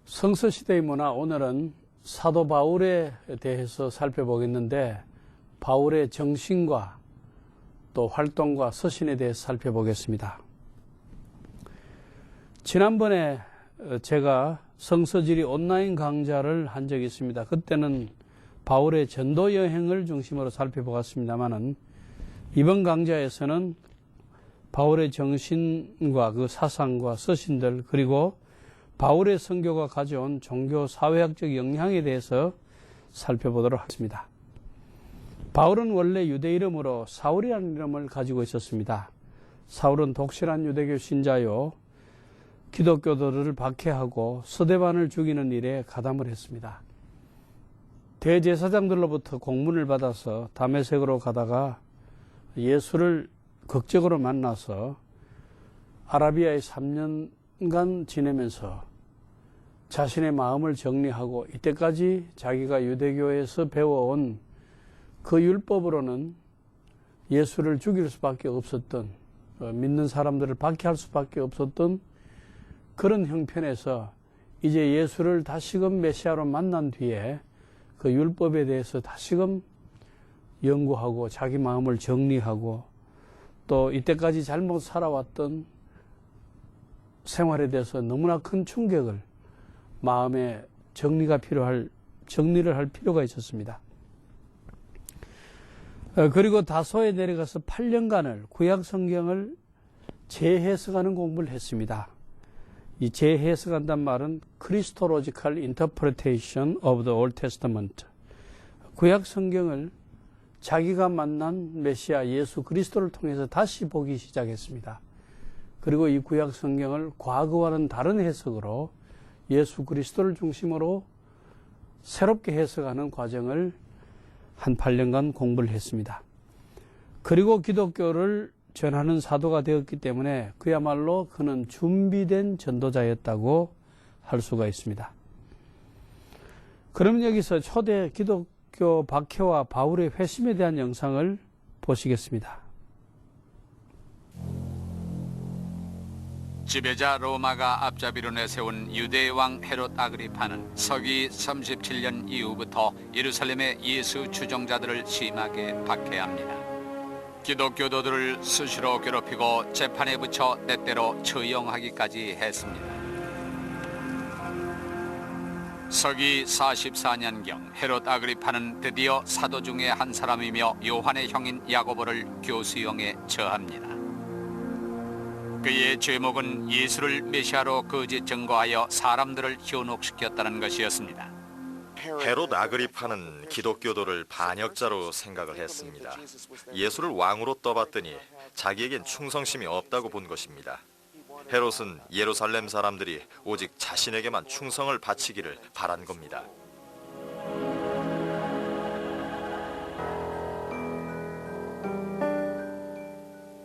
성서시대의 문화, 오늘은 사도 바울에 대해서 살펴보겠는데, 바울의 정신과 또 활동과 서신에 대해서 살펴보겠습니다. 지난번에 제가 성서지리 온라인 강좌를 한 적이 있습니다. 그때는 바울의 전도 여행을 중심으로 살펴보았습니다만은, 이번 강좌에서는 바울의 정신과 그 사상과 서신들, 그리고 바울의 선교가 가져온 종교 사회학적 영향에 대해서 살펴보도록 하겠습니다. 바울은 원래 유대 이름으로 사울이라는 이름을 가지고 있었습니다. 사울은 독실한 유대교 신자요, 기독교도들을 박해하고 서대반을 죽이는 일에 가담을 했습니다. 대제사장들로부터 공문을 받아서 다메섹으로 가다가 예수를 극적으로 만나서 아라비아에 3년간 지내면서 자신의 마음을 정리하고, 이때까지 자기가 유대교에서 배워온 그 율법으로는 예수를 죽일 수밖에 없었던, 믿는 사람들을 박해할 수밖에 없었던 그런 형편에서 이제 예수를 다시금 메시아로 만난 뒤에 그 율법에 대해서 다시금 연구하고 자기 마음을 정리하고, 또 이때까지 잘못 살아왔던 생활에 대해서 너무나 큰 충격을, 마음의 정리를 할 필요가 있었습니다. 그리고 다소에 내려가서 8년간을 구약 성경을 재해석하는 공부를 했습니다. 이 재해석한다는 말은 Christological Interpretation of the Old Testament. 구약 성경을 자기가 만난 메시아 예수 그리스도를 통해서 다시 보기 시작했습니다. 그리고 이 구약 성경을 과거와는 다른 해석으로 예수 그리스도를 중심으로 새롭게 해석하는 과정을 한 8년간 공부를 했습니다. 그리고 기독교를 전하는 사도가 되었기 때문에 그야말로 그는 준비된 전도자였다고 할 수가 있습니다. 그럼 여기서 초대 기독교 박해와 바울의 회심에 대한 영상을 보시겠습니다. 지배자 로마가 앞잡이로 내세운 유대의 왕 헤롯 아그리파는 서기 37년 이후부터 예루살렘의 예수 추종자들을 심하게 박해합니다. 기독교도들을 수시로 괴롭히고 재판에 붙여 때때로 처형하기까지 했습니다. 서기 44년경 헤롯 아그리파는 드디어 사도 중에 한 사람이며 요한의 형인 야고보를 교수형에 처합니다. 그의 죄목은 예수를 메시아로 거짓 증거하여 사람들을 현혹시켰다는 것이었습니다. 헤롯 아그리파는 기독교도를 반역자로 생각을 했습니다. 예수를 왕으로 떠받더니 자기에겐 충성심이 없다고 본 것입니다. 헤롯은 예루살렘 사람들이 오직 자신에게만 충성을 바치기를 바란 겁니다.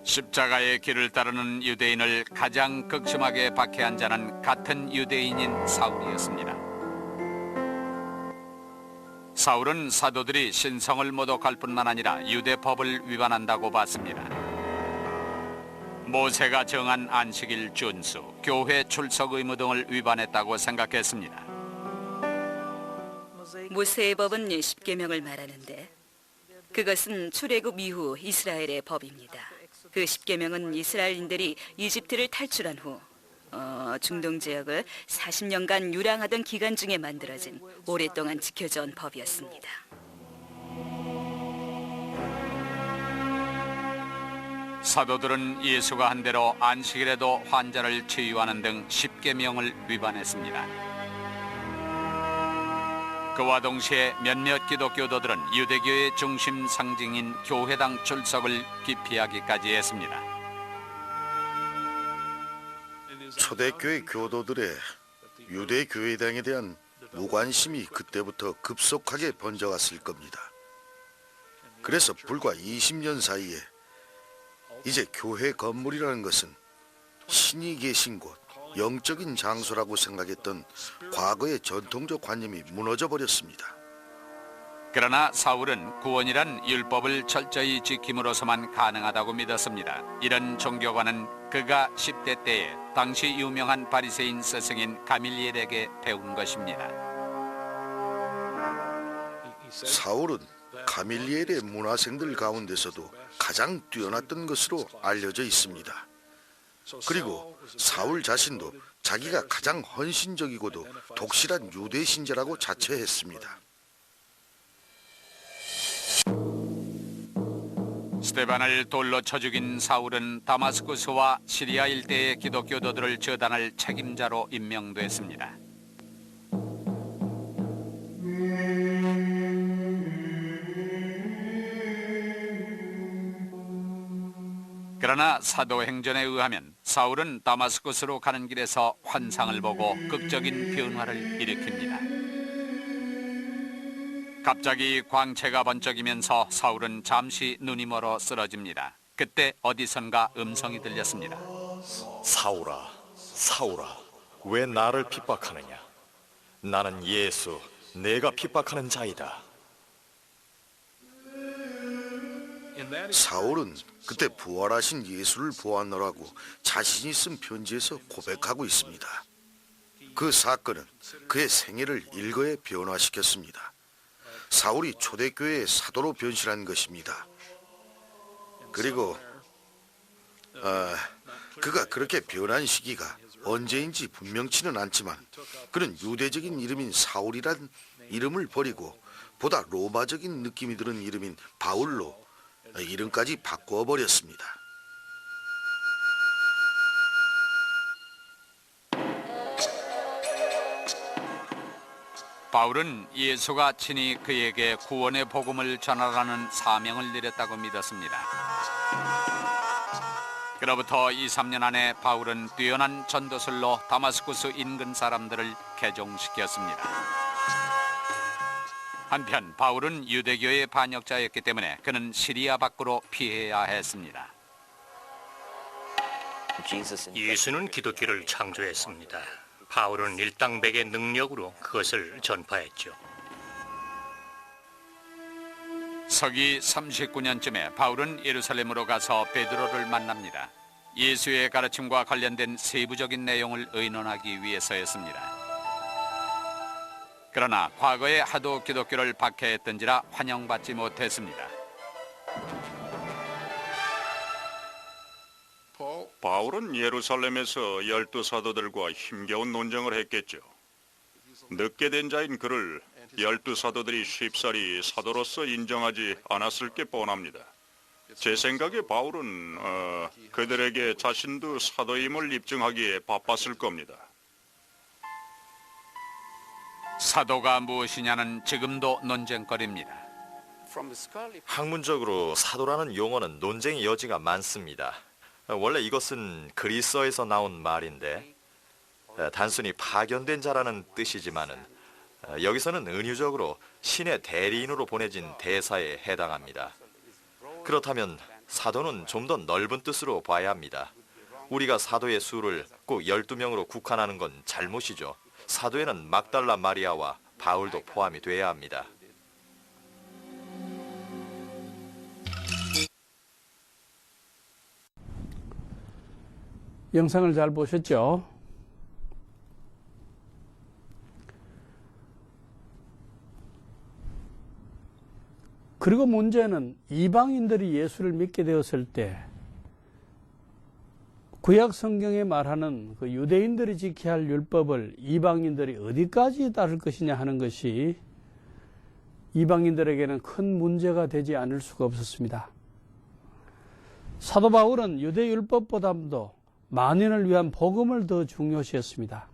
십자가의 길을 따르는 유대인을 가장 극심하게 박해한 자는 같은 유대인인 사울이었습니다. 사울은 사도들이 신성을 모독할 뿐만 아니라 유대법을 위반한다고 봤습니다. 모세가 정한 안식일 준수, 교회 출석 의무 등을 위반했다고 생각했습니다. 모세의 법은 10계명을 말하는데 그것은 출애굽 이후 이스라엘의 법입니다. 그 10계명은 이스라엘인들이 이집트를 탈출한 후 중동 지역을 40년간 유랑하던 기간 중에 만들어진 오랫동안 지켜져 온 법이었습니다. 사도들은 예수가 한 대로 안식일에도 환자를 치유하는 등 10계명을 위반했습니다. 그와 동시에 몇몇 기독교도들은 유대교의 중심 상징인 교회당 출석을 기피하기까지 했습니다. 초대교회 교도들의 유대 교회당에 대한 무관심이 그때부터 급속하게 번져갔을 겁니다. 그래서 불과 20년 사이에 이제 교회 건물이라는 것은 신이 계신 곳, 영적인 장소라고 생각했던 과거의 전통적 관념이 무너져 버렸습니다. 그러나 사울은 구원이란 율법을 철저히 지킴으로서만 가능하다고 믿었습니다. 이런 종교관은 그가 10대 때에 당시 유명한 바리새인 스승인 가밀리엘에게 배운 것입니다. 사울은 가밀리엘의 문화생들 가운데서도 가장 뛰어났던 것으로 알려져 있습니다. 그리고 사울 자신도 자기가 가장 헌신적이고도 독실한 유대 신자라고 자처했습니다. 스데반을 돌로 쳐 죽인 사울은 다마스쿠스와 시리아 일대의 기독교도들을 처단할 책임자로 임명됐습니다. 그러나 사도행전에 의하면 사울은 다마스쿠스로 가는 길에서 환상을 보고 극적인 변화를 일으킵니다. 갑자기 광채가 번쩍이면서 사울은 잠시 눈이 멀어 쓰러집니다. 그때 어디선가 음성이 들렸습니다. 사울아, 사울아, 왜 나를 핍박하느냐? 나는 예수, 내가 핍박하는 자이다. 사울은 그때 부활하신 예수를 보았노라고 자신이 쓴 편지에서 고백하고 있습니다. 그 사건은 그의 생애를 일거에 변화시켰습니다. 사울이 초대교회의 사도로 변신한 것입니다. 그리고 그가 그렇게 변한 시기가 언제인지 분명치는 않지만 그는 유대적인 이름인 사울이란 이름을 버리고 보다 로마적인 느낌이 드는 이름인 바울로 이름까지 바꾸어 버렸습니다. 바울은 예수가 친히 그에게 구원의 복음을 전하라는 사명을 내렸다고 믿었습니다. 그로부터 2, 3년 안에 바울은 뛰어난 전도술로 다마스쿠스 인근 사람들을 개종시켰습니다. 한편 바울은 유대교의 반역자였기 때문에 그는 시리아 밖으로 피해야 했습니다. 예수는 기독교를 창조했습니다. 바울은 일당백의 능력으로 그것을 전파했죠. 서기 39년쯤에 바울은 예루살렘으로 가서 베드로를 만납니다. 예수의 가르침과 관련된 세부적인 내용을 의논하기 위해서였습니다. 그러나 과거에 하도 기독교를 박해했던지라 환영받지 못했습니다. 바울은 예루살렘에서 12사도들과 힘겨운 논쟁을 했겠죠. 늦게 된 자인 그를 12사도들이 쉽사리 사도로서 인정하지 않았을 게 뻔합니다. 제 생각에 바울은 그들에게 자신도 사도임을 입증하기에 바빴을 겁니다. 사도가 무엇이냐는 지금도 논쟁거리입니다. 학문적으로 사도라는 용어는 논쟁의 여지가 많습니다. 원래 이것은 그리스어에서 나온 말인데 단순히 파견된 자라는 뜻이지만은 여기서는 은유적으로 신의 대리인으로 보내진 대사에 해당합니다. 그렇다면 사도는 좀 더 넓은 뜻으로 봐야 합니다. 우리가 사도의 수를 꼭 12명으로 국한하는 건 잘못이죠. 사도에는 막달라 마리아와 바울도 포함이 돼야 합니다. 영상을 잘 보셨죠? 그리고 문제는 이방인들이 예수를 믿게 되었을 때 구약 성경에 말하는 그 유대인들이 지켜야 할 율법을 이방인들이 어디까지 따를 것이냐 하는 것이 이방인들에게는 큰 문제가 되지 않을 수가 없었습니다. 사도 바울은 유대 율법보다도 만인을 위한 복음을 더 중요시했습니다.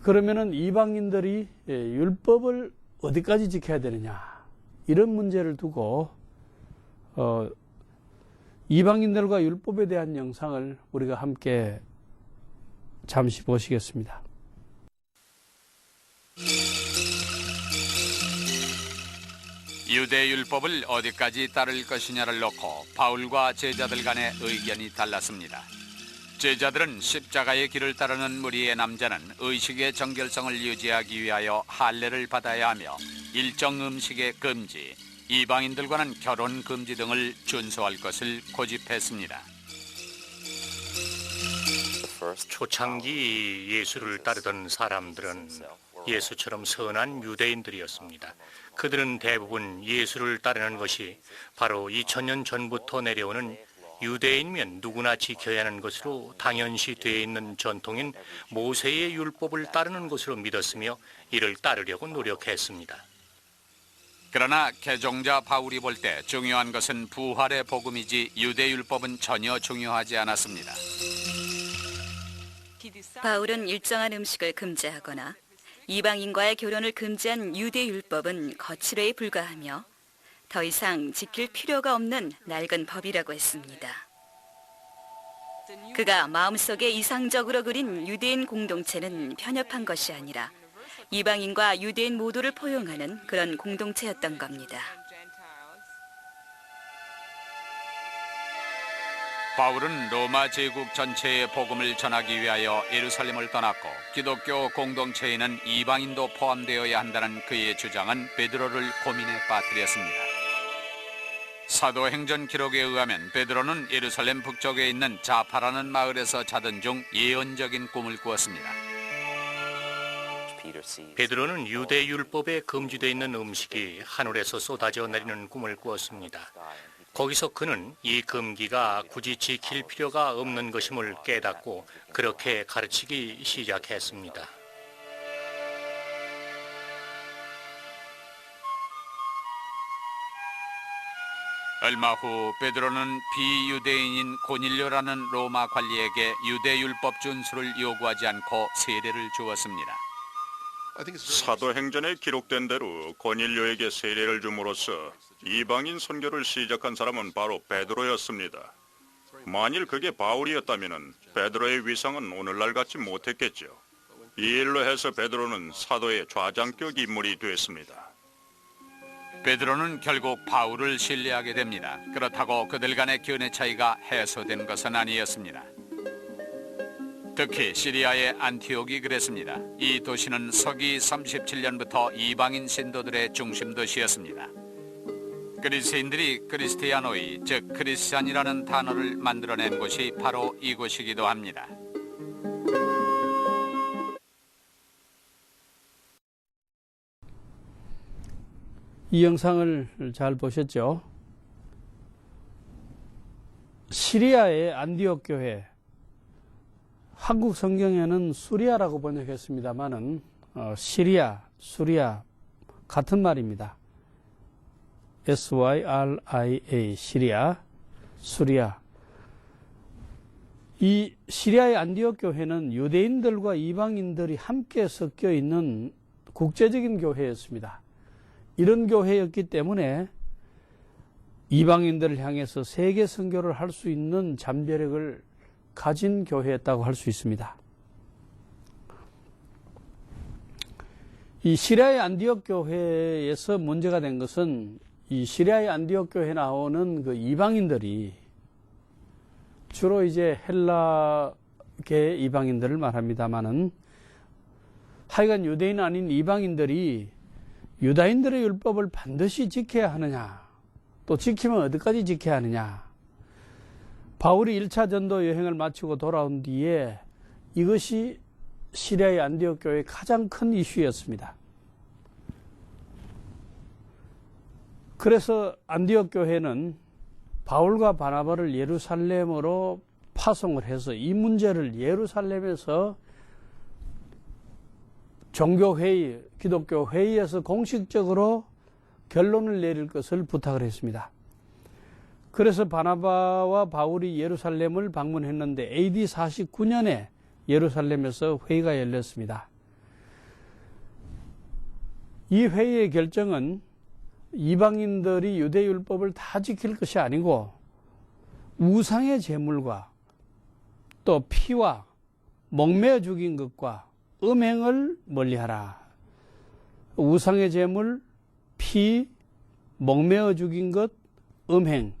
그러면은 이방인들이 율법을 어디까지 지켜야 되느냐 이런 문제를 두고 이방인들과 율법에 대한 영상을 우리가 함께 잠시 보시겠습니다. 유대 율법을 어디까지 따를 것이냐를 놓고 바울과 제자들 간의 의견이 달랐습니다. 제자들은 십자가의 길을 따르는 무리의 남자는 의식의 정결성을 유지하기 위하여 할례를 받아야 하며 일정 음식의 금지, 이방인들과는 결혼 금지 등을 준수할 것을 고집했습니다. 초창기 예수를 따르던 사람들은 예수처럼 선한 유대인들이었습니다. 그들은 대부분 예수를 따르는 것이 바로 2000년 전부터 내려오는 유대인이면 누구나 지켜야 하는 것으로 당연시 되어 있는 전통인 모세의 율법을 따르는 것으로 믿었으며 이를 따르려고 노력했습니다. 그러나 개종자 바울이 볼 때 중요한 것은 부활의 복음이지 유대율법은 전혀 중요하지 않았습니다. 바울은 일정한 음식을 금지하거나 이방인과의 결혼을 금지한 유대율법은 거칠에 불과하며 더 이상 지킬 필요가 없는 낡은 법이라고 했습니다. 그가 마음속에 이상적으로 그린 유대인 공동체는 편협한 것이 아니라 이방인과 유대인 모두를 포용하는 그런 공동체였던 겁니다. 바울은 로마 제국 전체의 복음을 전하기 위하여 예루살렘을 떠났고 기독교 공동체에는 이방인도 포함되어야 한다는 그의 주장은 베드로를 고민에 빠뜨렸습니다. 사도행전 기록에 의하면 베드로는 예루살렘 북쪽에 있는 자파라는 마을에서 자던 중 예언적인 꿈을 꾸었습니다. 베드로는 유대 율법에 금지되어 있는 음식이 하늘에서 쏟아져 내리는 꿈을 꾸었습니다. 거기서 그는 이 금기가 굳이 지킬 필요가 없는 것임을 깨닫고 그렇게 가르치기 시작했습니다. 얼마 후 베드로는 비유대인인 고닐료라는 로마 관리에게 유대율법 준수를 요구하지 않고 세례를 주었습니다. 사도행전에 기록된 대로 고닐료에게 세례를 줌으로써 이방인 선교를 시작한 사람은 바로 베드로였습니다. 만일 그게 바울이었다면 베드로의 위상은 오늘날 같지 못했겠죠. 이 일로 해서 베드로는 사도의 좌장격 인물이 됐습니다. 베드로는 결국 바울을 신뢰하게 됩니다. 그렇다고 그들 간의 견해 차이가 해소된 것은 아니었습니다. 특히 시리아의 안티옥이 그랬습니다. 이 도시는 서기 37년부터 이방인 신도들의 중심 도시였습니다. 그리스인들이 크리스티아노이, 즉 크리스찬이라는 단어를 만들어낸 곳이 바로 이곳이기도 합니다. 이 영상을 잘 보셨죠? 시리아의 안디옥 교회, 한국 성경에는 수리아라고 번역했습니다만은 시리아, 수리아 같은 말입니다. SYRIA, 시리아, 수리아. 이 시리아의 안디옥 교회는 유대인들과 이방인들이 함께 섞여 있는 국제적인 교회였습니다. 이런 교회였기 때문에 이방인들을 향해서 세계 선교를 할 수 있는 잠재력을 가진 교회였다고 할 수 있습니다. 이 시리아의 안디옥 교회에서 문제가 된 것은 이 시리아의 안디옥 교회에 나오는 그 이방인들이 주로 이제 헬라계 이방인들을 말합니다만은 하여간 유대인 아닌 이방인들이 유다인들의 율법을 반드시 지켜야 하느냐, 또 지키면 어디까지 지켜야 하느냐. 바울이 1차 전도 여행을 마치고 돌아온 뒤에 이것이 시리아의 안디옥 교회의 가장 큰 이슈였습니다. 그래서 안디옥 교회는 바울과 바나바를 예루살렘으로 파송을 해서 이 문제를 예루살렘에서 종교회의, 기독교 회의에서 공식적으로 결론을 내릴 것을 부탁을 했습니다. 그래서 바나바와 바울이 예루살렘을 방문했는데 AD 49년에 예루살렘에서 회의가 열렸습니다. 이 회의의 결정은 이방인들이 유대율법을 다 지킬 것이 아니고 우상의 제물과 또 피와 목매어 죽인 것과 음행을 멀리하라. 우상의 제물, 피, 목매어 죽인 것, 음행,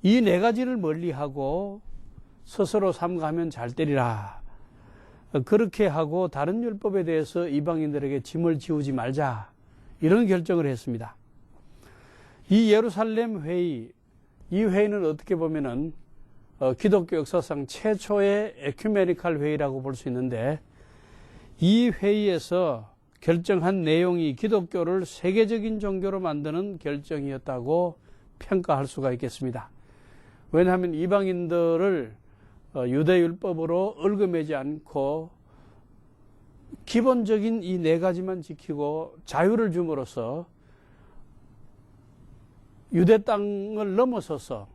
이 네 가지를 멀리하고 스스로 삼가하면 잘 되리라. 그렇게 하고 다른 율법에 대해서 이방인들에게 짐을 지우지 말자. 이런 결정을 했습니다. 이 예루살렘 회의, 이 회의는 어떻게 보면은 기독교 역사상 최초의 에큐메니칼 회의라고 볼 수 있는데, 이 회의에서 결정한 내용이 기독교를 세계적인 종교로 만드는 결정이었다고 평가할 수가 있겠습니다. 왜냐하면 이방인들을 유대율법으로 얽어매지 않고 기본적인 이 네 가지만 지키고 자유를 줌으로써 유대 땅을 넘어서서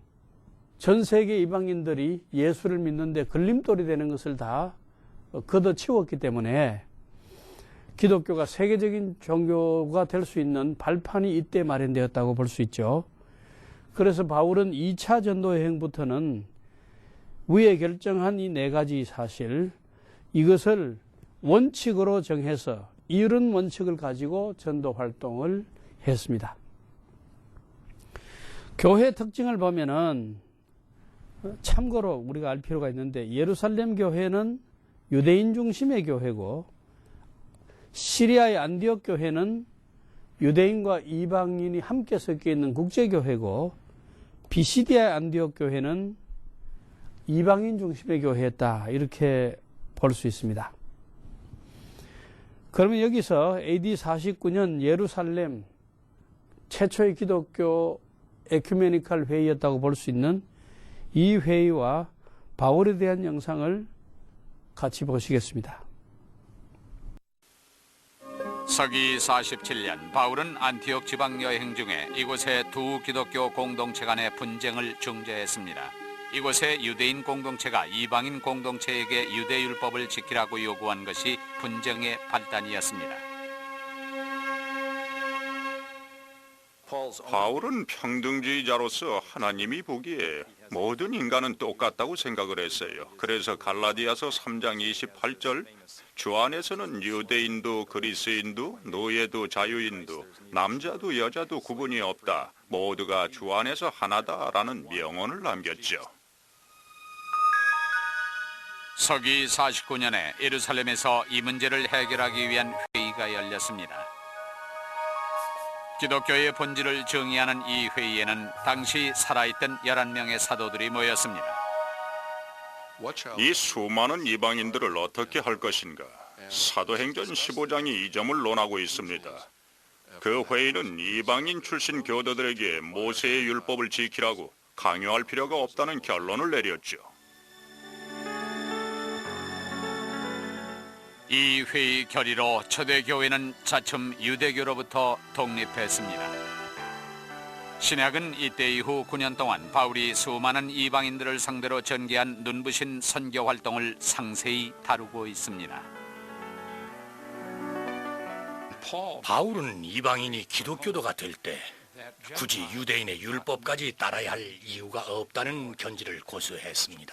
전 세계 이방인들이 예수를 믿는데 걸림돌이 되는 것을 다 걷어치웠기 때문에 기독교가 세계적인 종교가 될 수 있는 발판이 이때 마련되었다고 볼 수 있죠. 그래서 바울은 2차 전도 여행부터는 위에 결정한 이 네 가지 사실, 이것을 원칙으로 정해서 이런 원칙을 가지고 전도 활동을 했습니다. 교회 특징을 보면은 참고로 우리가 알 필요가 있는데, 예루살렘 교회는 유대인 중심의 교회고, 시리아의 안디옥 교회는 유대인과 이방인이 함께 섞여 있는 국제교회고, 비시디아의 안디옥 교회는 이방인 중심의 교회였다, 이렇게 볼 수 있습니다. 그러면 여기서 AD 49년 예루살렘 최초의 기독교 에큐메니칼 회의였다고 볼 수 있는 이 회의와 바울에 대한 영상을 같이 보시겠습니다. 서기 47년 바울은 안티옥 지방 여행 중에 이곳의 두 기독교 공동체 간의 분쟁을 중재했습니다. 이곳의 유대인 공동체가 이방인 공동체에게 유대율법을 지키라고 요구한 것이 분쟁의 발단이었습니다. 바울은 평등주의자로서 하나님이 보기에 모든 인간은 똑같다고 생각을 했어요. 그래서 갈라디아서 3장 28절, 주 안에서는 유대인도 그리스인도 노예도 자유인도 남자도 여자도 구분이 없다, 모두가 주 안에서 하나다라는 명언을 남겼죠. 서기 49년에 예루살렘에서 이 문제를 해결하기 위한 회의가 열렸습니다. 기독교의 본질을 정의하는 이 회의에는 당시 살아있던 11명의 사도들이 모였습니다. 이 수많은 이방인들을 어떻게 할 것인가? 사도행전 15장이 이 점을 논하고 있습니다. 그 회의는 이방인 출신 교도들에게 모세의 율법을 지키라고 강요할 필요가 없다는 결론을 내렸죠. 이 회의 결의로 초대교회는 차츰 유대교로부터 독립했습니다. 신약은 이때 이후 9년 동안 바울이 수많은 이방인들을 상대로 전개한 눈부신 선교 활동을 상세히 다루고 있습니다. 바울은 이방인이 기독교도가 될 때 굳이 유대인의 율법까지 따라야 할 이유가 없다는 견지를 고수했습니다.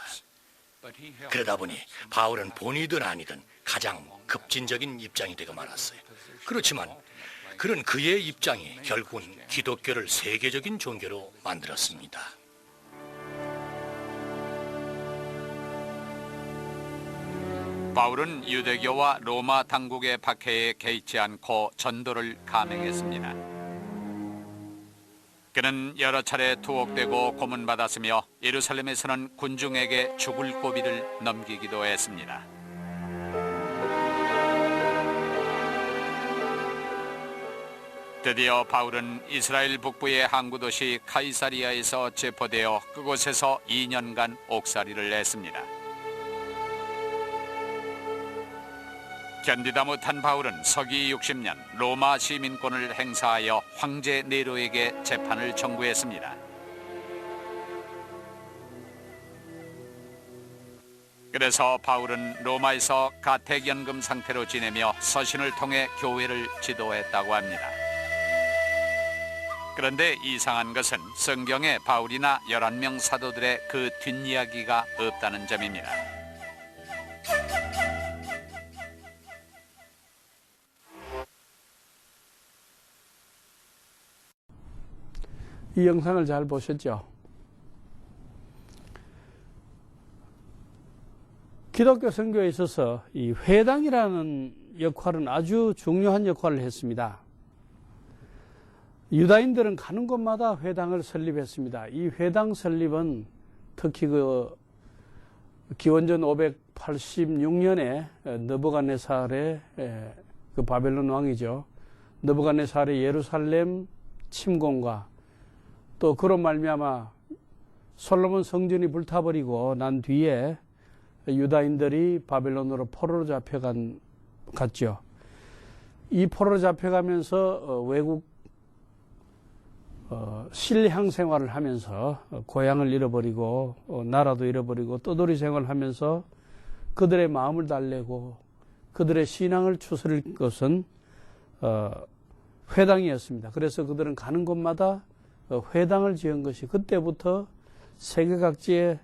그러다 보니 바울은 본이든 아니든 가장 급진적인 입장이 되고 말았어요. 그렇지만 그런 그의 입장이 결국은 기독교를 세계적인 종교로 만들었습니다. 바울은 유대교와 로마 당국의 박해에 개의치 않고 전도를 감행했습니다. 그는 여러 차례 투옥되고 고문받았으며 예루살렘에서는 군중에게 죽을 고비를 넘기기도 했습니다. 드디어 바울은 이스라엘 북부의 항구 도시 카이사리아에서 체포되어 그곳에서 2년간 옥살이를 했습니다. 견디다 못한 바울은 서기 60년 로마 시민권을 행사하여 황제 네로에게 재판을 청구했습니다. 그래서 바울은 로마에서 가택연금 상태로 지내며 서신을 통해 교회를 지도했다고 합니다. 그런데 이상한 것은 성경에 바울이나 11명 사도들의 그 뒷이야기가 없다는 점입니다. 이 영상을 잘 보셨죠? 기독교 선교에 있어서 이 회당이라는 역할은 아주 중요한 역할을 했습니다. 유다인들은 가는 곳마다 회당을 설립했습니다. 이 회당 설립은 특히 그 기원전 586년에 느부갓네살의 그 바벨론 왕이죠. 느부갓네살의 예루살렘 침공과 또 그로 말미암아 솔로몬 성전이 불타버리고 난 뒤에 유다인들이 바벨론으로 포로로 갔죠. 이 포로로 잡혀가면서 외국 실향 생활을 하면서 고향을 잃어버리고 나라도 잃어버리고 떠돌이 생활을 하면서 그들의 마음을 달래고 그들의 신앙을 추스릴 것은 회당이었습니다. 그래서 그들은 가는 곳마다 회당을 지은 것이 그때부터 세계 각지에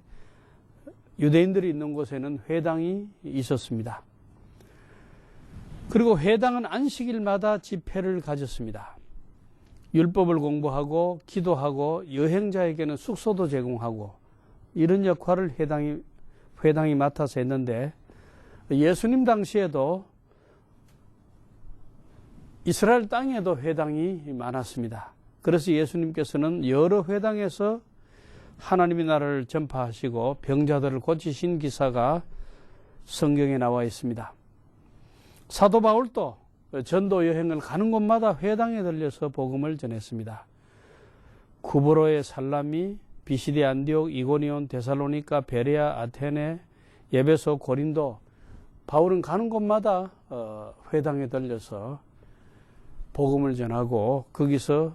유대인들이 있는 곳에는 회당이 있었습니다. 그리고 회당은 안식일마다 집회를 가졌습니다. 율법을 공부하고 기도하고 여행자에게는 숙소도 제공하고 이런 역할을 회당이 맡아서 했는데 예수님 당시에도 이스라엘 땅에도 회당이 많았습니다. 그래서 예수님께서는 여러 회당에서 하나님의 나라를 전파하시고 병자들을 고치신 기사가 성경에 나와 있습니다. 사도 바울도 전도 여행을 가는 곳마다 회당에 들려서 복음을 전했습니다. 구브로의 살라미, 비시디 안디옥, 이고니온, 데살로니가, 베레아, 아테네, 예베소, 고린도 바울은 가는 곳마다 회당에 들려서 복음을 전하고 거기서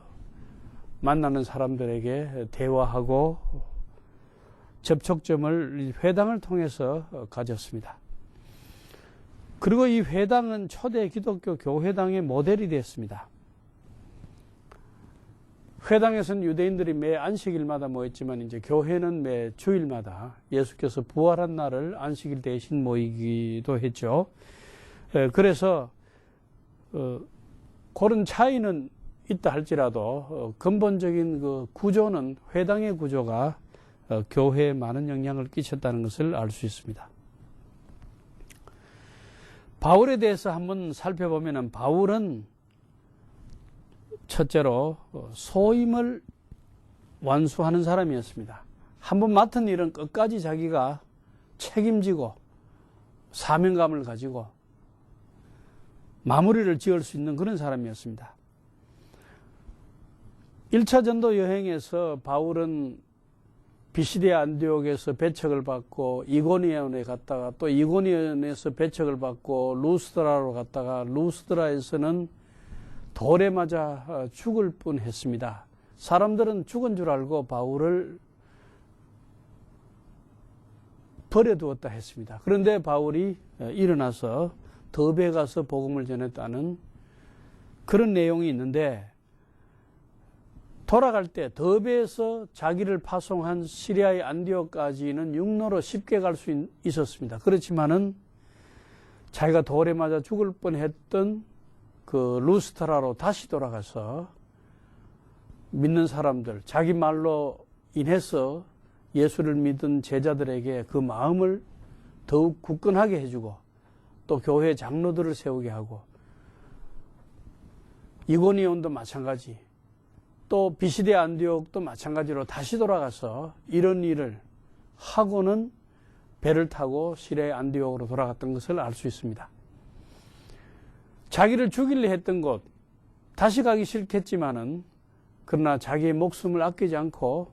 만나는 사람들에게 대화하고 접촉점을 회당을 통해서 가졌습니다. 그리고 이 회당은 초대 기독교 교회당의 모델이 됐습니다. 회당에서는 유대인들이 매 안식일마다 모였지만 이제 교회는 매 주일마다 예수께서 부활한 날을 안식일 대신 모이기도 했죠. 그래서 그런 차이는 있다 할지라도 근본적인 그 구조는 회당의 구조가 교회에 많은 영향을 끼쳤다는 것을 알 수 있습니다. 바울에 대해서 한번 살펴보면 바울은 첫째로 소임을 완수하는 사람이었습니다. 한번 맡은 일은 끝까지 자기가 책임지고 사명감을 가지고 마무리를 지을 수 있는 그런 사람이었습니다. 1차 전도 여행에서 바울은 비시디 안디옥에서 배척을 받고 이고니온에 갔다가 또 이고니온에서 배척을 받고 루스드라로 갔다가 루스드라에서는 돌에 맞아 죽을 뻔했습니다. 사람들은 죽은 줄 알고 바울을 버려두었다 했습니다. 그런데 바울이 일어나서 더베에 가서 복음을 전했다는 그런 내용이 있는데 돌아갈 때 더베에서 자기를 파송한 시리아의 안디옥까지는 육로로 쉽게 갈 수 있었습니다. 그렇지만은 자기가 돌에 맞아 죽을 뻔했던 그 루스트라로 다시 돌아가서 믿는 사람들, 자기 말로 인해서 예수를 믿은 제자들에게 그 마음을 더욱 굳건하게 해주고 또 교회 장로들을 세우게 하고 이고니온도 마찬가지 또 비시디 안디옥도 마찬가지로 다시 돌아가서 이런 일을 하고는 배를 타고 시리아의 안디옥으로 돌아갔던 것을 알 수 있습니다. 자기를 죽이려 했던 곳 다시 가기 싫겠지만은 그러나 자기의 목숨을 아끼지 않고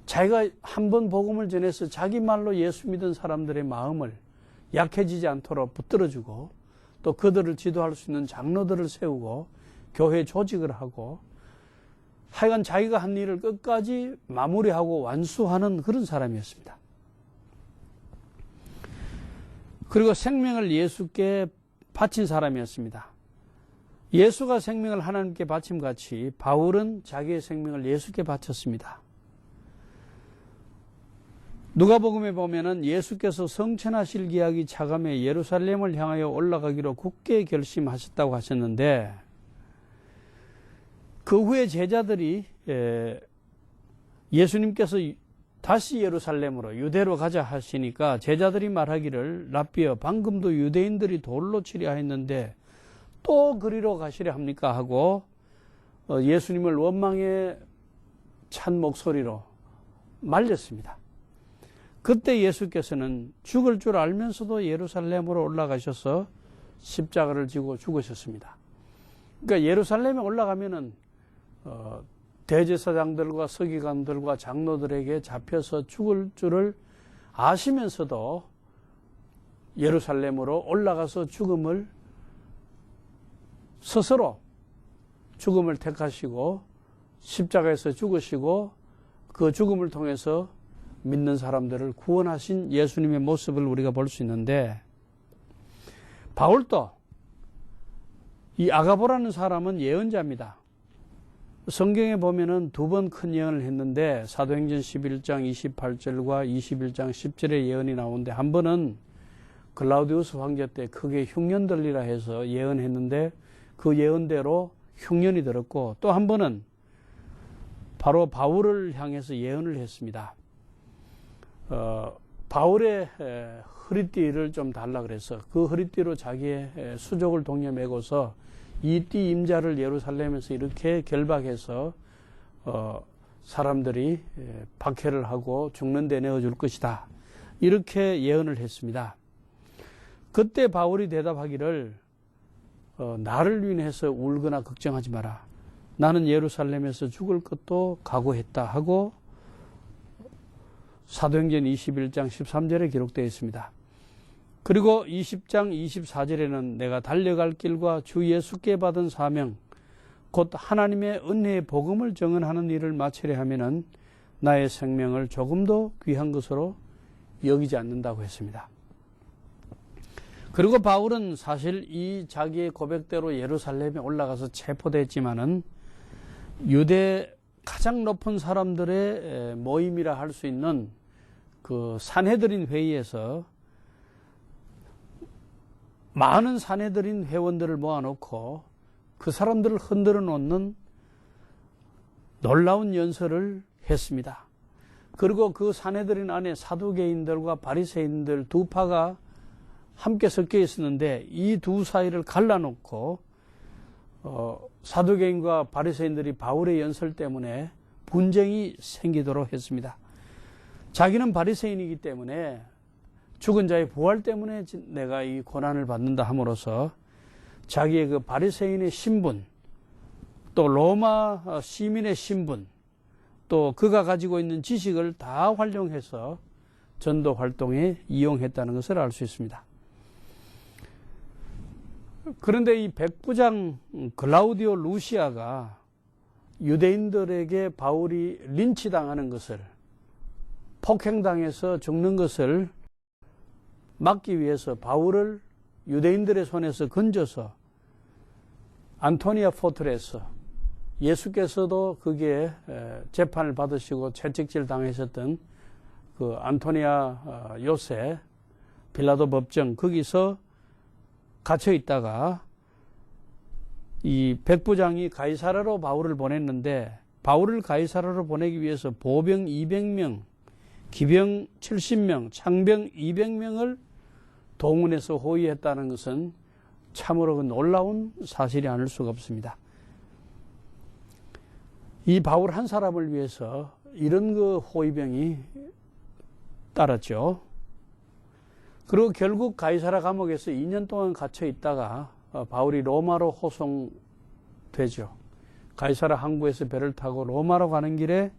자기가 한번 복음을 전해서 자기 말로 예수 믿은 사람들의 마음을 약해지지 않도록 붙들어주고 또 그들을 지도할 수 있는 장로들을 세우고 교회 조직을 하고 하여간 자기가 한 일을 끝까지 마무리하고 완수하는 그런 사람이었습니다. 그리고 생명을 예수께 바친 사람이었습니다. 예수가 생명을 하나님께 바침같이 바울은 자기의 생명을 예수께 바쳤습니다. 누가복음에 보면은 예수께서 성천하실 기약이 차감해 예루살렘을 향하여 올라가기로 굳게 결심하셨다고 하셨는데 그 후에 제자들이 예수님께서 다시 예루살렘으로 유대로 가자 하시니까 제자들이 말하기를 랍비여 방금도 유대인들이 돌로 치려 했는데 또 그리로 가시려 합니까 하고 예수님을 원망에 찬 목소리로 말렸습니다. 그때 예수께서는 죽을 줄 알면서도 예루살렘으로 올라가셔서 십자가를 지고 죽으셨습니다. 그러니까 예루살렘에 올라가면은 대제사장들과 서기관들과 장로들에게 잡혀서 죽을 줄을 아시면서도 예루살렘으로 올라가서 죽음을 스스로 죽음을 택하시고 십자가에서 죽으시고 그 죽음을 통해서 믿는 사람들을 구원하신 예수님의 모습을 우리가 볼 수 있는데, 바울도 이 아가보라는 사람은 예언자입니다. 성경에 보면은 두 번 큰 예언을 했는데 사도행전 11장 28절과 21장 10절의 예언이 나오는데, 한 번은 글라우디우스 황제 때 크게 흉년 들리라 해서 예언했는데 그 예언대로 흉년이 들었고, 또 한 번은 바로 바울을 향해서 예언을 했습니다. 바울의 허리띠를 좀 달라 그래서 그 허리띠로 자기의 수족을 동여 메고서 이 띠 임자를 예루살렘에서 이렇게 결박해서 사람들이 박해를 하고 죽는 데 내어줄 것이다, 이렇게 예언을 했습니다. 그때 바울이 대답하기를 나를 위해서 울거나 걱정하지 마라. 나는 예루살렘에서 죽을 것도 각오했다 하고 사도행전 21장 13절에 기록되어 있습니다. 그리고 20장 24절에는 내가 달려갈 길과 주 예수께 받은 사명, 곧 하나님의 은혜의 복음을 증언하는 일을 마치려 하면은 나의 생명을 조금도 귀한 것으로 여기지 않는다고 했습니다. 그리고 바울은 사실 이 자기의 고백대로 예루살렘에 올라가서 체포됐지만은 유대 가장 높은 사람들의 모임이라 할 수 있는 그 산헤드린 회의에서 많은 산헤드린 회원들을 모아놓고 그 사람들을 흔들어 놓는 놀라운 연설을 했습니다. 그리고 그 산헤드린 안에 사두개인들과 바리새인들 두 파가 함께 섞여 있었는데 이 두 사이를 갈라놓고 사두개인과 바리새인들이 바울의 연설 때문에 분쟁이 생기도록 했습니다. 자기는 바리새인이기 때문에 죽은 자의 부활 때문에 내가 이 고난을 받는다 함으로써 자기의 그 바리새인의 신분, 또 로마 시민의 신분, 또 그가 가지고 있는 지식을 다 활용해서 전도 활동에 이용했다는 것을 알 수 있습니다. 그런데 이 백부장 글라우디오 루시아가 유대인들에게 바울이 린치당하는 것을, 폭행당해서 죽는 것을 막기 위해서 바울을 유대인들의 손에서 건져서 안토니아 포트레스, 예수께서도 거기에 재판을 받으시고 채찍질 당하셨던 그 안토니아 요새 빌라도 법정, 거기서 갇혀 있다가 이 백부장이 가이사라로 바울을 보냈는데, 바울을 가이사라로 보내기 위해서 보병 200명, 기병 70명, 창병 200명을 동원해서 호위했다는 것은 참으로 놀라운 사실이 아닐 수가 없습니다. 이 바울 한 사람을 위해서 이런 그 호위병이 따랐죠. 그리고 결국 가이사라 감옥에서 2년 동안 갇혀 있다가 바울이 로마로 호송되죠. 가이사라 항구에서 배를 타고 로마로 가는 길에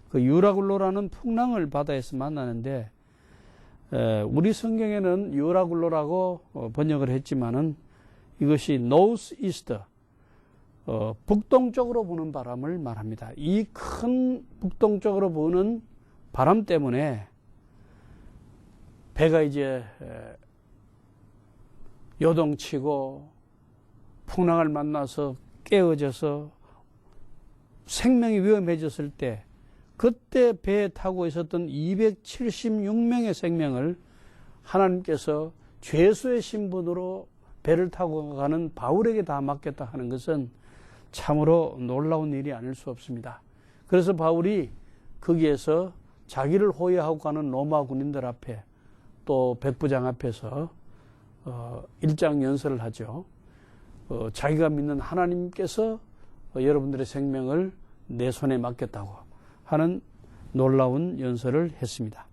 그 유라굴로라는 풍랑을 바다에서 만나는데, 우리 성경에는 유라굴로라고 번역을 했지만은 이것이 north east, 북동쪽으로 부는 바람을 말합니다. 이 큰 북동쪽으로 부는 바람 때문에 배가 이제 요동치고 풍랑을 만나서 깨어져서 생명이 위험해졌을 때, 그때 배에 타고 있었던 276명의 생명을 하나님께서 죄수의 신분으로 배를 타고 가는 바울에게 다 맡겼다 하는 것은 참으로 놀라운 일이 아닐 수 없습니다. 그래서 바울이 거기에서 자기를 호위하고 가는 로마 군인들 앞에, 또 백부장 앞에서 일장 연설을 하죠. 자기가 믿는 하나님께서 여러분들의 생명을 내 손에 맡겼다고 하는 놀라운 연설을 했습니다.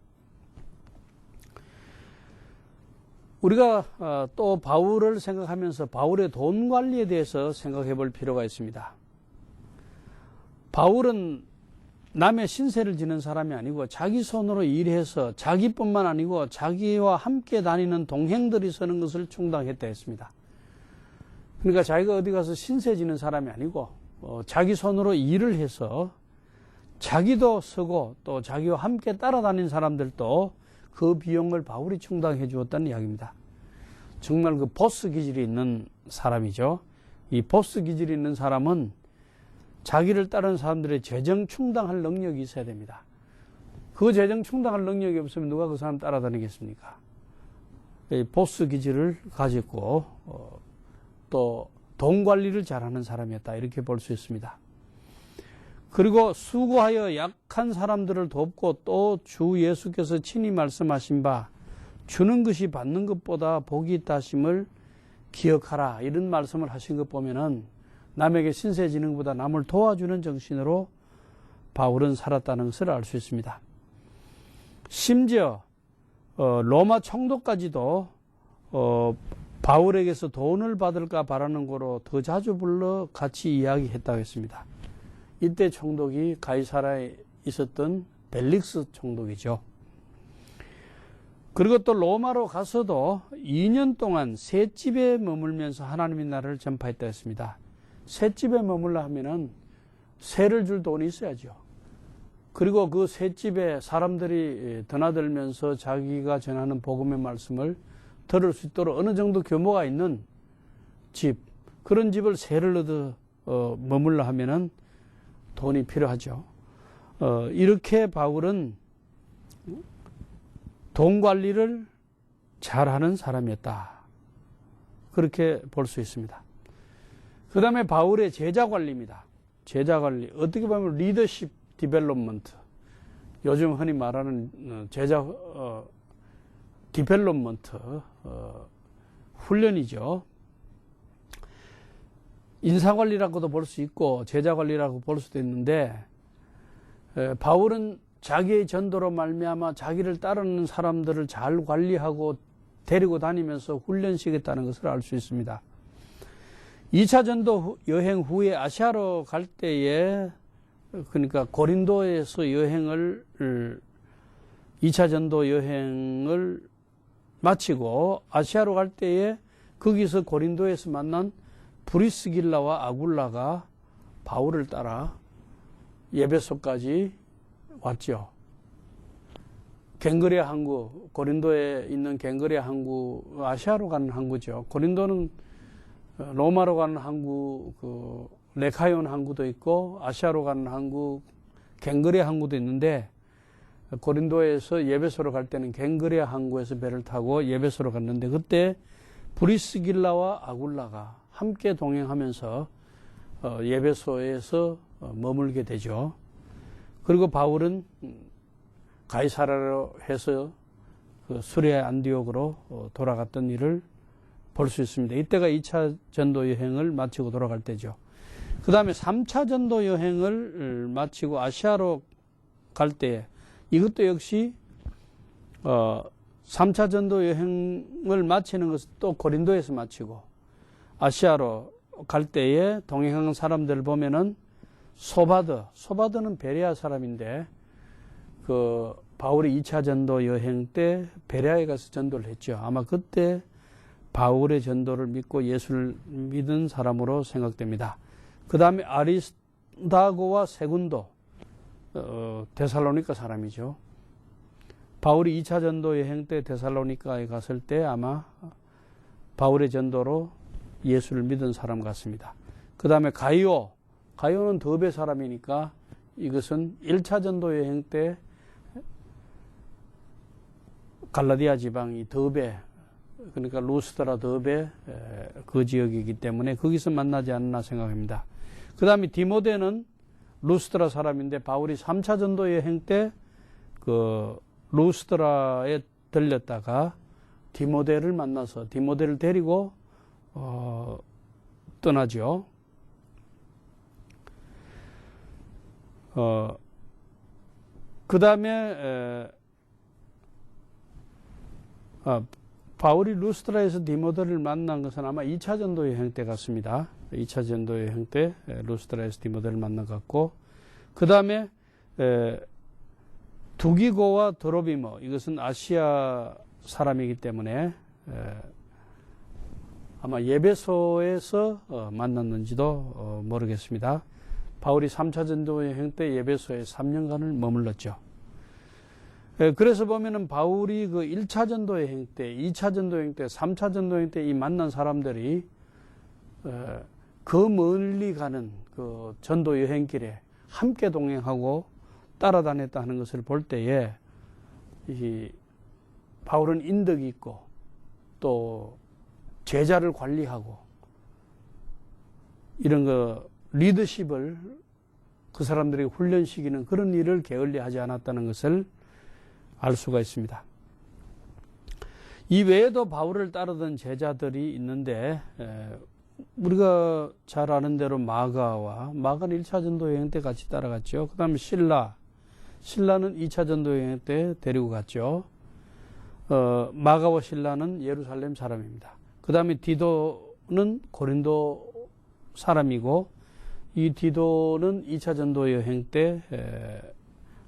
우리가 또 바울을 생각하면서 바울의 돈 관리에 대해서 생각해 볼 필요가 있습니다. 바울은 남의 신세를 지는 사람이 아니고 자기 손으로 일해서 자기뿐만 아니고 자기와 함께 다니는 동행들이 서는 것을 충당했다 했습니다. 그러니까 자기가 어디 가서 신세 지는 사람이 아니고 자기 손으로 일을 해서 자기도 서고 또 자기와 함께 따라다니는 사람들도 그 비용을 바울이 충당해 주었다는 이야기입니다. 정말 그 보스 기질이 있는 사람이죠. 이 보스 기질이 있는 사람은 자기를 따르는 사람들의 재정 충당할 능력이 있어야 됩니다. 그 재정 충당할 능력이 없으면 누가 그 사람 따라다니겠습니까? 이 보스 기질을 가지고 또 돈 관리를 잘하는 사람이었다, 이렇게 볼 수 있습니다. 그리고 수고하여 약한 사람들을 돕고 또 주 예수께서 친히 말씀하신 바 주는 것이 받는 것보다 복이 있다 하심을 기억하라, 이런 말씀을 하신 것 보면은 남에게 신세 지는 것보다 남을 도와주는 정신으로 바울은 살았다는 것을 알 수 있습니다. 심지어 로마 총독까지도 바울에게서 돈을 받을까 바라는 거로 더 자주 불러 같이 이야기했다고 했습니다. 이때 총독이 가이사라에 있었던 벨릭스 총독이죠. 그리고 또 로마로 가서도 2년 동안 셋집에 머물면서 하나님의 나라를 전파했다 했습니다. 셋집에 머물라 하면은 세를 줄 돈이 있어야죠. 그리고 그 셋집에 사람들이 드나들면서 자기가 전하는 복음의 말씀을 들을 수 있도록 어느 정도 규모가 있는 집, 그런 집을 세를 얻어 머물라 하면은 돈이 필요하죠. 이렇게 바울은 돈 관리를 잘하는 사람이었다, 그렇게 볼 수 있습니다. 그 다음에 바울의 제자 관리입니다. 제자 관리, 어떻게 보면 리더십 디벨롭먼트, 요즘 흔히 말하는 제자 디벨롭먼트 훈련이죠. 인사관리라고도 볼 수 있고 제자관리라고 볼 수도 있는데, 바울은 자기의 전도로 말미암아 자기를 따르는 사람들을 잘 관리하고 데리고 다니면서 훈련시켰다는 것을 알 수 있습니다. 2차 전도 여행 후에 아시아로 갈 때에, 그러니까 고린도에서 여행을 2차 전도 여행을 마치고 아시아로 갈 때에 거기서 고린도에서 만난 브리스길라와 아굴라가 바울을 따라 예배소까지 왔죠. 갱그레아 항구, 고린도에 있는 갱그레아 항구, 아시아로 가는 항구죠. 고린도는 로마로 가는 항구, 레카이온 항구도 있고 아시아로 가는 항구, 갱그레아 항구도 있는데, 고린도에서 예배소로 갈 때는 갱그레아 항구에서 배를 타고 예배소로 갔는데, 그때 브리스길라와 아굴라가 함께 동행하면서 예배소에서 머물게 되죠. 그리고 바울은 가이사라로 해서 수레 안디옥으로 돌아갔던 일을 볼 수 있습니다. 이때가 2차 전도 여행을 마치고 돌아갈 때죠. 그 다음에 3차 전도 여행을 마치고 아시아로 갈 때, 이것도 역시 3차 전도 여행을 마치는 것은 또 고린도에서 마치고 아시아로 갈 때에 동행하는 사람들을 보면은 소바드는 베레아 사람인데, 바울이 2차 전도 여행 때 베레아에 가서 전도를 했죠. 아마 그때 바울의 전도를 믿고 예수를 믿은 사람으로 생각됩니다. 그 다음에 아리스다고와 세군도, 데살로니가 사람이죠. 바울이 2차 전도 여행 때 데살로니가에 갔을 때 아마 바울의 전도로 예수를 믿은 사람 같습니다. 그 다음에 가이오는 더베 사람이니까 이것은 1차 전도 여행 때 갈라디아 지방이 더베, 그러니까 루스드라 더베 그 지역이기 때문에 거기서 만나지 않나 생각합니다. 그 다음에 디모데는 루스드라 사람인데 바울이 3차 전도 여행 때 루스드라에 들렸다가 디모데를 만나서 디모데를 데리고 떠나죠. 그 다음에 바울이 루스드라에서 디모데를 만난 것은 아마 2차 전도 여행 때 같습니다. 2차 전도 여행 때 루스드라에서 디모데를 만난 것 같고, 그 다음에 두기고와 드로비모, 이것은 아시아 사람이기 때문에 아마 예배소에서 만났는지도 모르겠습니다. 바울이 3차 전도 여행 때 예배소에 3년간을 머물렀죠. 그래서 보면은 바울이 그 1차 전도 여행 때, 2차 전도 여행 때, 3차 전도 여행 때 이 만난 사람들이 그 멀리 가는 그 전도 여행길에 함께 동행하고 따라다녔다 하는 것을 볼 때에 이 바울은 인덕이 있고 또 제자를 관리하고 이런 거 리더십을 그 사람들에게 훈련시키는 그런 일을 게을리하지 않았다는 것을 알 수가 있습니다. 이 외에도 바울을 따르던 제자들이 있는데 우리가 잘 아는 대로 마가는 1차 전도 여행 때 같이 따라갔죠. 그 다음에 신라는 2차 전도 여행 때 데리고 갔죠. 마가와 신라는 예루살렘 사람입니다. 그 다음에 디도는 고린도 사람이고, 이 디도는 2차 전도 여행 때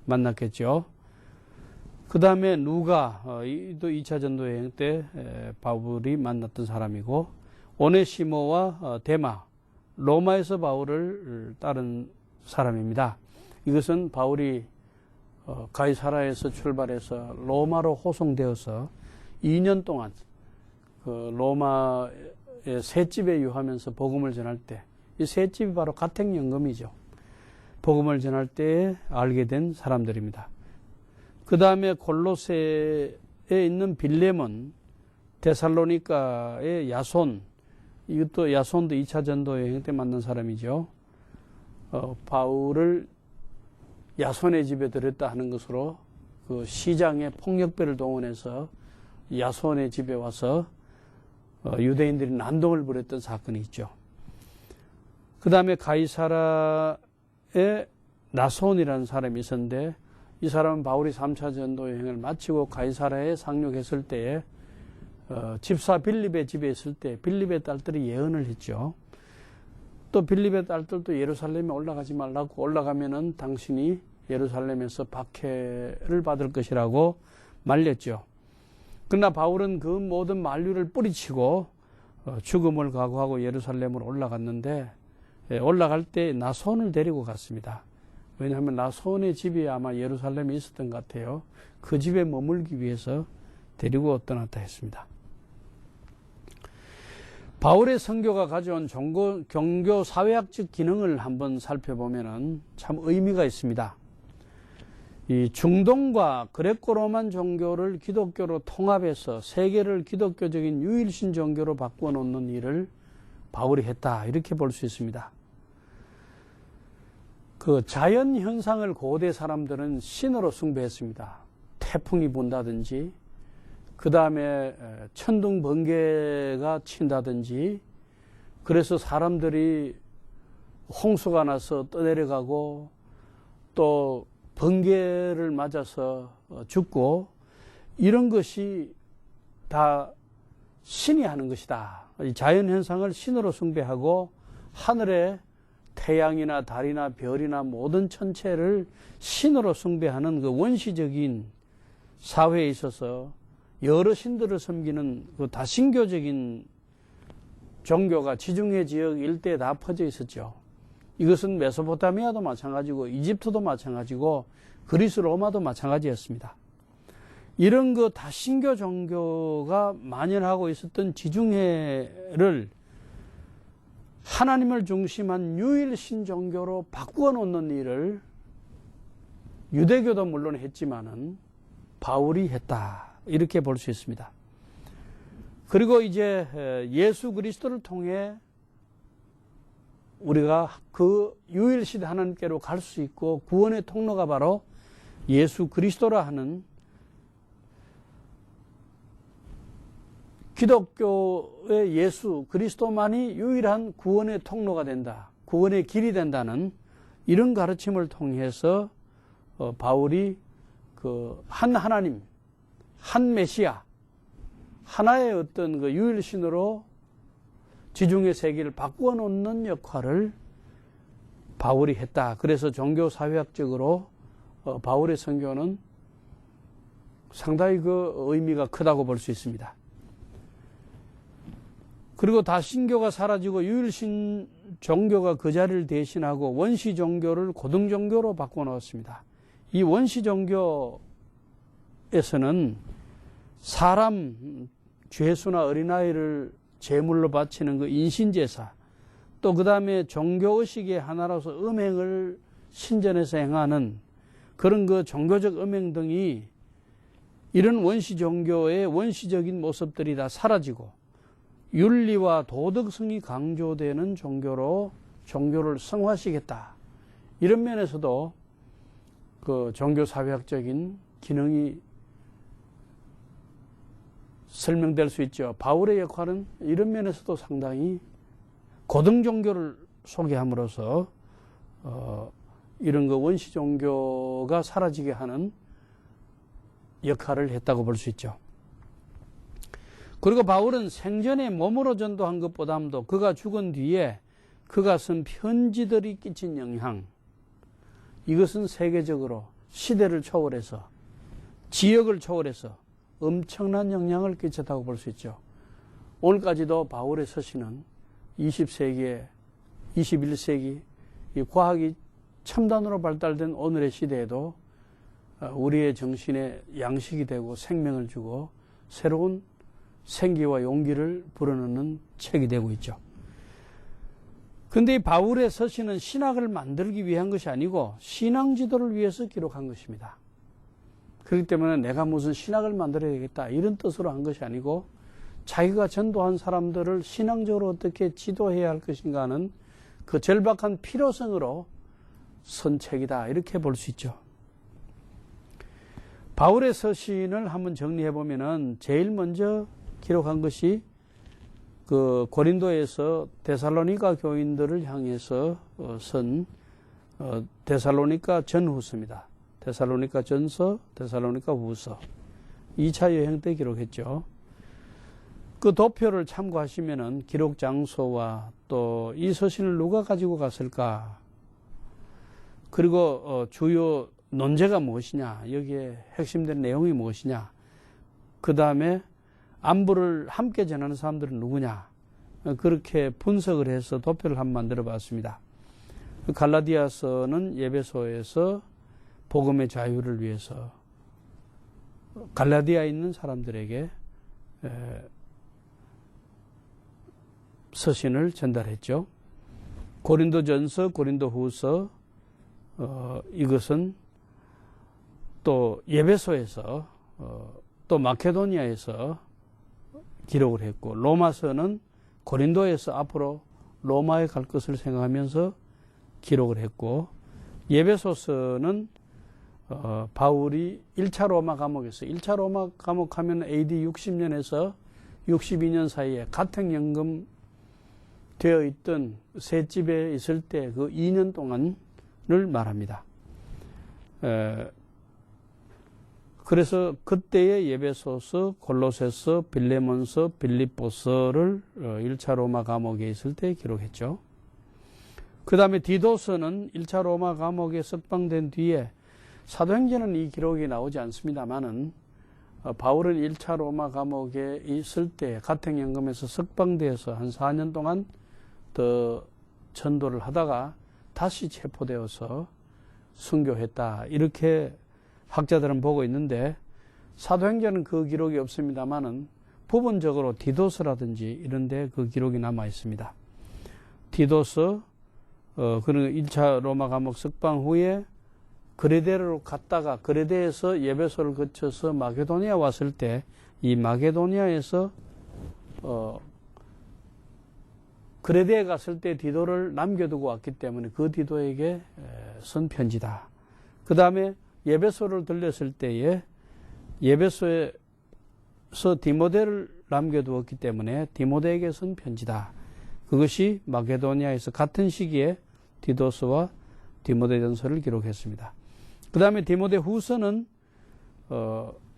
만났겠죠. 그 다음에 누가, 또 2차 전도 여행 때 바울이 만났던 사람이고, 오네시모와 데마, 로마에서 바울을 따른 사람입니다. 이것은 바울이 가이사라에서 출발해서 로마로 호송되어서 2년 동안 그 로마의 셋집에 유하면서 복음을 전할 때, 이 셋집이 바로 가택연금이죠. 복음을 전할 때 알게 된 사람들입니다. 그 다음에 골로새에 있는 빌레몬, 데살로니가의 야손, 이것도 야손도 2차 전도 여행 때 만난 사람이죠. 바울을 야손의 집에 들였다 하는 것으로 그 시장에 폭력배를 동원해서 야손의 집에 와서 유대인들이 난동을 부렸던 사건이 있죠. 그 다음에 가이사라에 나손이라는 사람이 있었는데, 이 사람은 바울이 3차 전도 여행을 마치고 가이사라에 상륙했을 때에 집사 빌립의 집에 있을 때 빌립의 딸들이 예언을 했죠. 또 빌립의 딸들도 예루살렘에 올라가지 말라고, 올라가면은 당신이 예루살렘에서 박해를 받을 것이라고 말렸죠. 그러나 바울은 그 모든 만류를 뿌리치고 죽음을 각오하고 예루살렘으로 올라갔는데, 올라갈 때 나손을 데리고 갔습니다. 왜냐하면 나손의 집이 아마 예루살렘에 있었던 것 같아요. 그 집에 머물기 위해서 데리고 떠났다 했습니다. 바울의 선교가 가져온 종교 사회학적 기능을 한번 살펴보면 참 의미가 있습니다. 이 중동과 그레코로만 종교를 기독교로 통합해서 세계를 기독교적인 유일신 종교로 바꾸어 놓는 일을 바울이 했다, 이렇게 볼 수 있습니다. 그 자연 현상을 고대 사람들은 신으로 숭배했습니다. 태풍이 분다든지, 그 다음에 천둥 번개가 친다든지, 그래서 사람들이 홍수가 나서 떠내려가고 또 번개를 맞아서 죽고, 이런 것이 다 신이 하는 것이다. 이 자연 현상을 신으로 숭배하고 하늘에 태양이나 달이나 별이나 모든 천체를 신으로 숭배하는 그 원시적인 사회에 있어서 여러 신들을 섬기는 그 다신교적인 종교가 지중해 지역 일대에 다 퍼져 있었죠. 이것은 메소포타미아도 마찬가지고 이집트도 마찬가지고 그리스 로마도 마찬가지였습니다. 이런 그 다신교 종교가 만연하고 있었던 지중해를 하나님을 중심한 유일신 종교로 바꾸어 놓는 일을 유대교도 물론 했지만은 바울이 했다, 이렇게 볼 수 있습니다. 그리고 이제 예수 그리스도를 통해 우리가 그 유일신 하나님께로 갈 수 있고, 구원의 통로가 바로 예수 그리스도라 하는 기독교의 예수 그리스도만이 유일한 구원의 통로가 된다, 구원의 길이 된다는 이런 가르침을 통해서 바울이 그 한 하나님, 한 메시아, 하나의 어떤 그 유일신으로 지중해 세계를 바꾸어 놓는 역할을 바울이 했다. 그래서 종교사회학적으로 바울의 선교는 상당히 그 의미가 크다고 볼 수 있습니다. 그리고 다신교가 사라지고 유일신 종교가 그 자리를 대신하고 원시 종교를 고등 종교로 바꿔놓았습니다. 이 원시 종교에서는 사람 죄수나 어린아이를 제물로 바치는 그 인신제사, 또 그 다음에 종교의식의 하나로서 음행을 신전에서 행하는 그런 그 종교적 음행 등이 이런 원시 종교의 원시적인 모습들이 다 사라지고 윤리와 도덕성이 강조되는 종교를 성화시켰다. 이런 면에서도 그 종교사회학적인 기능이 설명될 수 있죠. 바울의 역할은 이런 면에서도 상당히 고등 종교를 소개함으로써 이런 그 원시 종교가 사라지게 하는 역할을 했다고 볼 수 있죠. 그리고 바울은 생전에 몸으로 전도한 것보다도 그가 죽은 뒤에 그가 쓴 편지들이 끼친 영향, 이것은 세계적으로 시대를 초월해서 지역을 초월해서 엄청난 영향을 끼쳤다고 볼 수 있죠. 오늘까지도 바울의 서신은 20세기에 21세기 이 과학이 첨단으로 발달된 오늘의 시대에도 우리의 정신에 양식이 되고 생명을 주고 새로운 생기와 용기를 불어넣는 책이 되고 있죠. 그런데 이 바울의 서신은 신학을 만들기 위한 것이 아니고 신앙 지도를 위해서 기록한 것입니다. 그렇기 때문에 내가 무슨 신학을 만들어야 되겠다 이런 뜻으로 한 것이 아니고 자기가 전도한 사람들을 신앙적으로 어떻게 지도해야 할 것인가 하는 그 절박한 필요성으로 쓴 책이다 이렇게 볼 수 있죠. 바울의 서신을 한번 정리해 보면은 제일 먼저 기록한 것이 그 고린도에서 데살로니가 교인들을 향해서 쓴 데살로니가 전후서입니다. 데살로니가 전서, 데살로니가 후서 2차 여행 때 기록했죠. 그 도표를 참고하시면은 기록 장소와 또 이 서신을 누가 가지고 갔을까, 그리고 주요 논제가 무엇이냐, 여기에 핵심된 내용이 무엇이냐, 그 다음에 안부를 함께 전하는 사람들은 누구냐, 그렇게 분석을 해서 도표를 한번 만들어 봤습니다. 갈라디아서는 예배소에서 복음의 자유를 위해서 갈라디아에 있는 사람들에게 서신을 전달했죠. 고린도전서, 고린도후서 이것은 또 예배소에서 또 마케도니아에서 기록을 했고, 로마서는 고린도에서 앞으로 로마에 갈 것을 생각하면서 기록을 했고, 예배소서는 바울이 1차 로마 감옥에서 1차 로마 감옥 하면 AD 60년에서 62년 사이에 가택연금 되어 있던 새 집에 있을 때 그 2년 동안을 말합니다. 그래서 그때의 예배소서, 골로새서, 빌레몬서, 빌립보서를 1차 로마 감옥에 있을 때 기록했죠. 그 다음에 디도서는 1차 로마 감옥에 석방된 뒤에, 사도행전은 이 기록이 나오지 않습니다만은 바울은 1차 로마 감옥에 있을 때 가택연금에서 석방되어서 한 4년 동안 더 전도를 하다가 다시 체포되어서 순교했다, 이렇게 학자들은 보고 있는데, 사도행전은 그 기록이 없습니다만은 부분적으로 디도서라든지 이런 데 그 기록이 남아 있습니다. 디도서, 그는 1차 로마 감옥 석방 후에 그레데로 갔다가 그레데에서 예배소를 거쳐서 마게도니아 왔을 때 이 마게도니아에서 그레데에 갔을 때 디도를 남겨두고 왔기 때문에 그 디도에게 쓴 편지다. 그 다음에 예배소를 들렸을 때에 예배소에서 디모데를 남겨두었기 때문에 디모데에게 쓴 편지다. 그것이 마게도니아에서 같은 시기에 디도서와 디모데전서를 기록했습니다. 그 다음에 디모데 후서는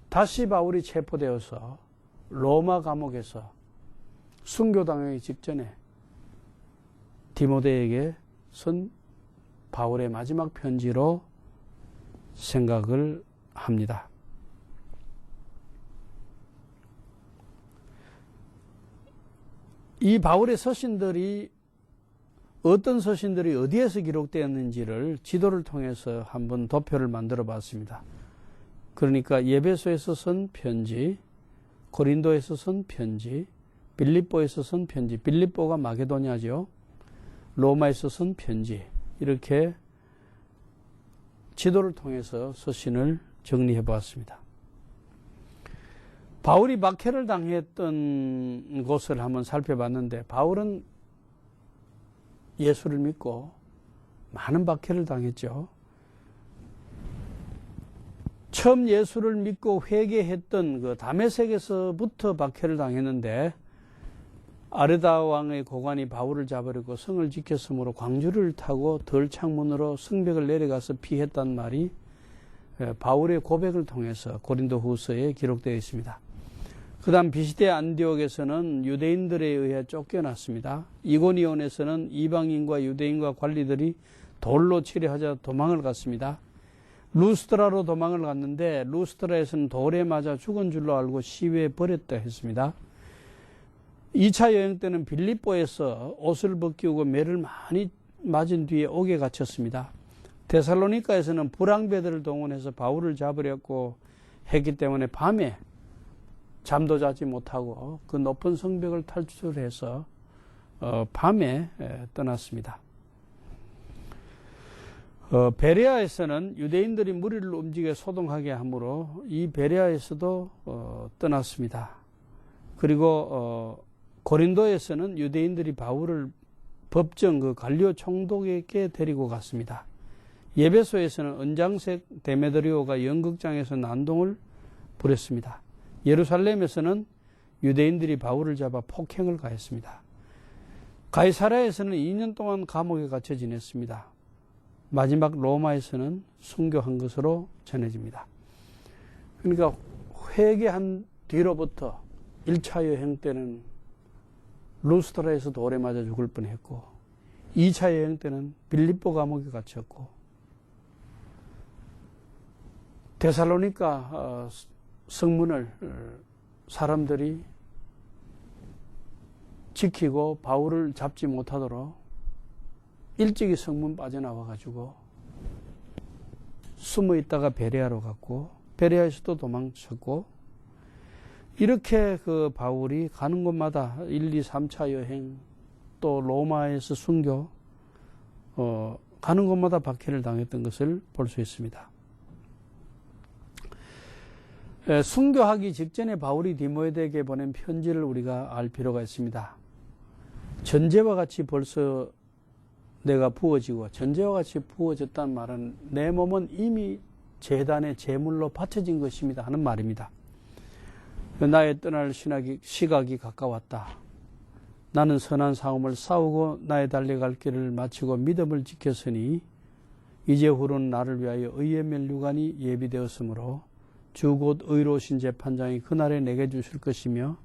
다시 바울이 체포되어서 로마 감옥에서 순교당하기 직전에 디모데에게 쓴 바울의 마지막 편지로 생각을 합니다. 이 바울의 서신들이 어떤 서신들이 어디에서 기록되었는지를 지도를 통해서 한번 도표를 만들어 봤습니다. 그러니까 예배소에서 쓴 편지, 고린도에서 쓴 편지, 빌립보에서 쓴 편지, 빌립보가 마게도냐죠. 로마에서 쓴 편지, 이렇게 지도를 통해서 서신을 정리해 보았습니다. 바울이 박해를 당했던 곳을 한번 살펴봤는데, 바울은 예수를 믿고 많은 박해를 당했죠. 처음 예수를 믿고 회개했던 그 다메섹에서부터 박해를 당했는데, 아르다 왕의 고관이 바울을 잡으려고 성을 지켰으므로 광주를 타고 덜창문으로 성벽을 내려가서 피했단 말이 바울의 고백을 통해서 고린도 후서에 기록되어 있습니다. 그 다음 비시대 안디옥에서는 유대인들에 의해 쫓겨났습니다. 이고니온에서는 이방인과 유대인과 관리들이 돌로 치려하자 도망을 갔습니다. 루스트라로 도망을 갔는데 루스트라에서는 돌에 맞아 죽은 줄로 알고 시위에 버렸다 했습니다. 2차 여행 때는 빌립보에서 옷을 벗기고 매를 많이 맞은 뒤에 옥에 갇혔습니다. 데살로니가에서는 불황배들을 동원해서 바울을 잡으려고 했기 때문에 밤에 잠도 자지 못하고 그 높은 성벽을 탈출해서 밤에 떠났습니다. 베레아에서는 유대인들이 무리를 움직여 소동하게 하므로 이 베레아에서도 떠났습니다. 그리고 고린도에서는 유대인들이 바울을 법정 그 갈리오 총독에게 데리고 갔습니다. 예배소에서는 은장색 데메드리오가 연극장에서 난동을 부렸습니다. 예루살렘에서는 유대인들이 바울을 잡아 폭행을 가했습니다. 가이사랴에서는 2년 동안 감옥에 갇혀 지냈습니다. 마지막 로마에서는 순교한 것으로 전해집니다. 그러니까 회개한 뒤로부터 1차 여행 때는 루스트라에서 돌에 맞아 죽을 뻔했고 2차 여행 때는 빌립보 감옥에 갇혔고 데살로니가 성문을 사람들이 지키고 바울을 잡지 못하도록 일찍이 성문 빠져나와가지고 숨어 있다가 베레아로 갔고 베레아에서도 도망쳤고 이렇게 그 바울이 가는 곳마다 1, 2, 3차 여행 또 로마에서 순교 가는 곳마다 박해를 당했던 것을 볼 수 있습니다. 순교하기 직전에 바울이 디모데에게 보낸 편지를 우리가 알 필요가 있습니다. 전제와 같이 벌써 내가 부어지고 전제와 같이 부어졌다는 말은 내 몸은 이미 제단의 제물로 바쳐진 것입니다 하는 말입니다. 나의 떠날 시각이 가까웠다. 나는 선한 싸움을 싸우고 나의 달려갈 길을 마치고 믿음을 지켰으니 이제후로는 나를 위하여 의의 면류관이 예비되었으므로 주 곧 의로우신 재판장이 그날에 내게 주실 것이며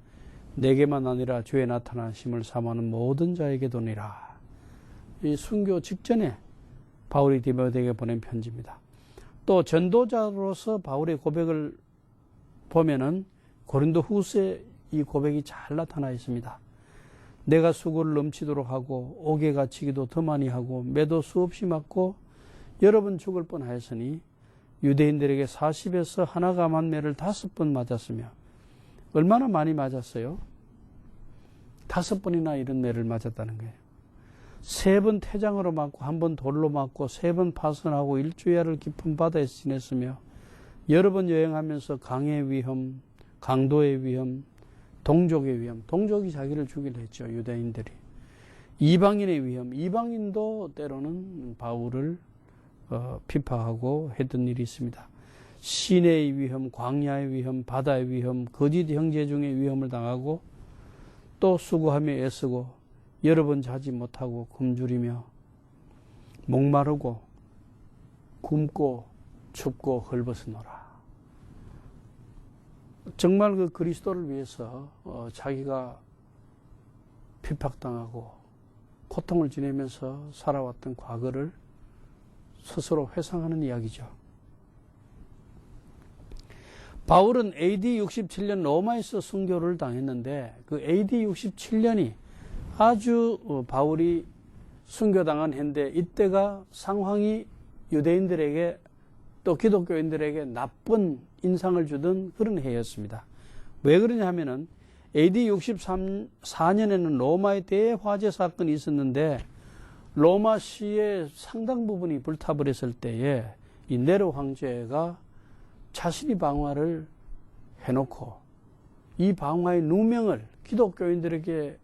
내게만 아니라 주의 나타나심을 사모하는 모든 자에게도니라. 이 순교 직전에 바울이 디모데에게 보낸 편지입니다. 또 전도자로서 바울의 고백을 보면은 고린도 후서에 이 고백이 잘 나타나 있습니다. 내가 수고를 넘치도록 하고 옥에 갇히기도 더 많이 하고 매도 수없이 맞고 여러 번 죽을 뻔하였으니 유대인들에게 40에서 하나 감한 매를 5번 맞았으며 얼마나 많이 맞았어요? 5번이나 이런 매를 맞았다는 거예요. 3번 태장으로 맞고 1번 돌로 맞고 3번 파선하고 일주야를 깊은 바다에서 지냈으며 여러 번 여행하면서 강의 위험, 강도의 위험, 동족의 위험, 동족이 자기를 죽이려 했죠. 유대인들이. 이방인의 위험, 이방인도 때로는 바울을 피파하고 했던 일이 있습니다. 시내의 위험, 광야의 위험, 바다의 위험, 거짓 형제 중에 위험을 당하고 또 수고하며 애쓰고 여러 번 자지 못하고 굶주리며 목마르고 굶고 춥고 헐벗으노라. 정말 그 그리스도를 위해서 자기가 핍박당하고 고통을 지내면서 살아왔던 과거를 스스로 회상하는 이야기죠. 바울은 AD 67년 로마에서 순교를 당했는데 그 AD 67년이 아주 바울이 순교당한 해인데 이때가 상황이 유대인들에게 또 기독교인들에게 나쁜 인상을 주던 그런 해였습니다. 왜 그러냐 하면은 AD 64년에는 로마의 대화재 사건이 있었는데 로마시의 상당 부분이 불타버렸을 때에 이 네로 황제가 자신이 방화를 해놓고 이 방화의 누명을 기독교인들에게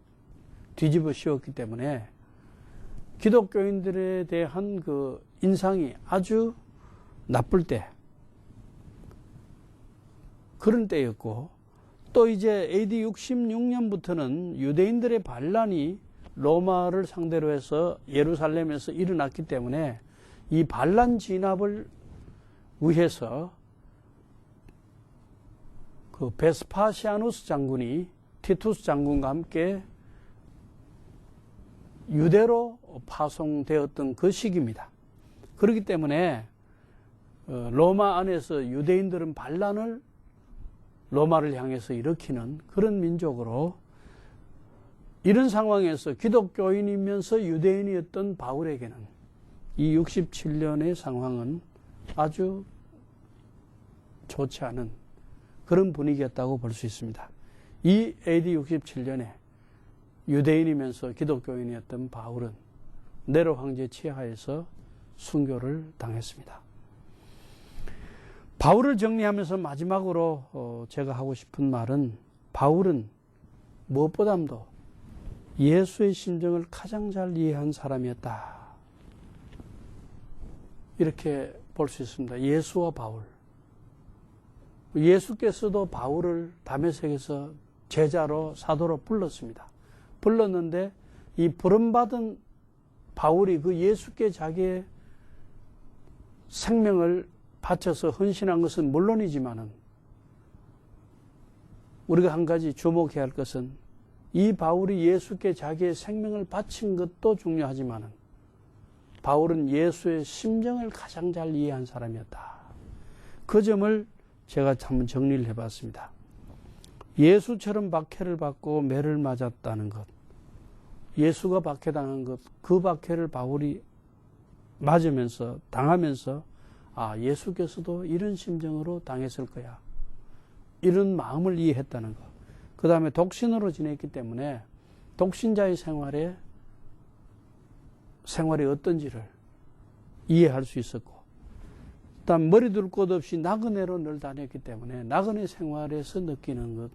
뒤집어 씌웠기 때문에 기독교인들에 대한 그 인상이 아주 나쁠 때 그런 때였고 또 이제 AD 66년부터는 유대인들의 반란이 로마를 상대로 해서 예루살렘에서 일어났기 때문에 이 반란 진압을 위해서 그 베스파시아누스 장군이 티투스 장군과 함께 유대로 파송되었던 그 시기입니다. 그렇기 때문에 로마 안에서 유대인들은 반란을 로마를 향해서 일으키는 그런 민족으로 이런 상황에서 기독교인이면서 유대인이었던 바울에게는 이 67년의 상황은 아주 좋지 않은 그런 분위기였다고 볼 수 있습니다. 이 AD 67년에 유대인이면서 기독교인이었던 바울은 네로 황제 치하에서 순교를 당했습니다. 바울을 정리하면서 마지막으로 제가 하고 싶은 말은 바울은 무엇보다도 예수의 심정을 가장 잘 이해한 사람이었다. 이렇게 볼 수 있습니다. 예수와 바울. 예수께서도 바울을 다메섹에서 제자로 사도로 불렀습니다. 불렀는데 이 부름받은 바울이 그 예수께 자기의 생명을 바쳐서 헌신한 것은 물론이지만은 우리가 한 가지 주목해야 할 것은 이 바울이 예수께 자기의 생명을 바친 것도 중요하지만은 바울은 예수의 심정을 가장 잘 이해한 사람이었다. 그 점을 제가 한번 정리를 해봤습니다. 예수처럼 박해를 받고 매를 맞았다는 것, 예수가 박해당한 것, 그 박해를 바울이 맞으면서 당하면서 예수께서도 이런 심정으로 당했을 거야. 이런 마음을 이해했다는 것. 그 다음에 독신으로 지냈기 때문에 독신자의 생활이 어떤지를 이해할 수 있었고, 일단 머리 둘 곳 없이 나그네로 늘 다녔기 때문에 나그네 생활에서 느끼는 것,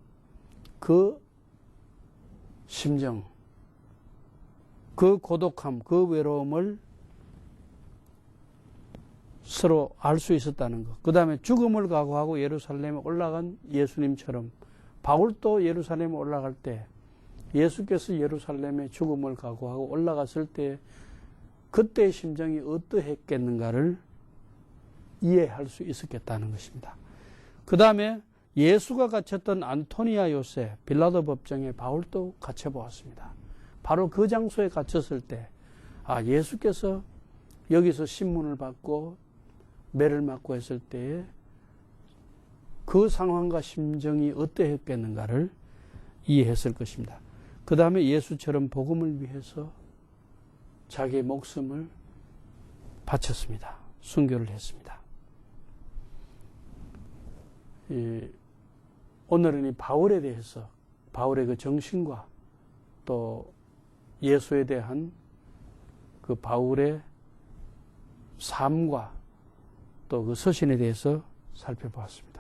그 심정, 그 고독함, 그 외로움을 서로 알 수 있었다는 것. 그 다음에 죽음을 각오하고 예루살렘에 올라간 예수님처럼 바울도 예루살렘에 올라갈 때 예수께서 예루살렘에 죽음을 각오하고 올라갔을 때 그때의 심정이 어떠했겠는가를 이해할 수 있었겠다는 것입니다. 그 다음에 예수가 갇혔던 안토니아 요새 빌라도 법정에 바울도 갇혀보았습니다. 바로 그 장소에 갇혔을 때 예수께서 여기서 신문을 받고 매를 맞고 했을 때에 그 상황과 심정이 어떠했겠는가를 이해했을 것입니다. 그 다음에 예수처럼 복음을 위해서 자기의 목숨을 바쳤습니다. 순교를 했습니다. 오늘은 이 바울에 대해서 바울의 그 정신과 또 예수에 대한 그 바울의 삶과 또 그 서신에 대해서 살펴보았습니다.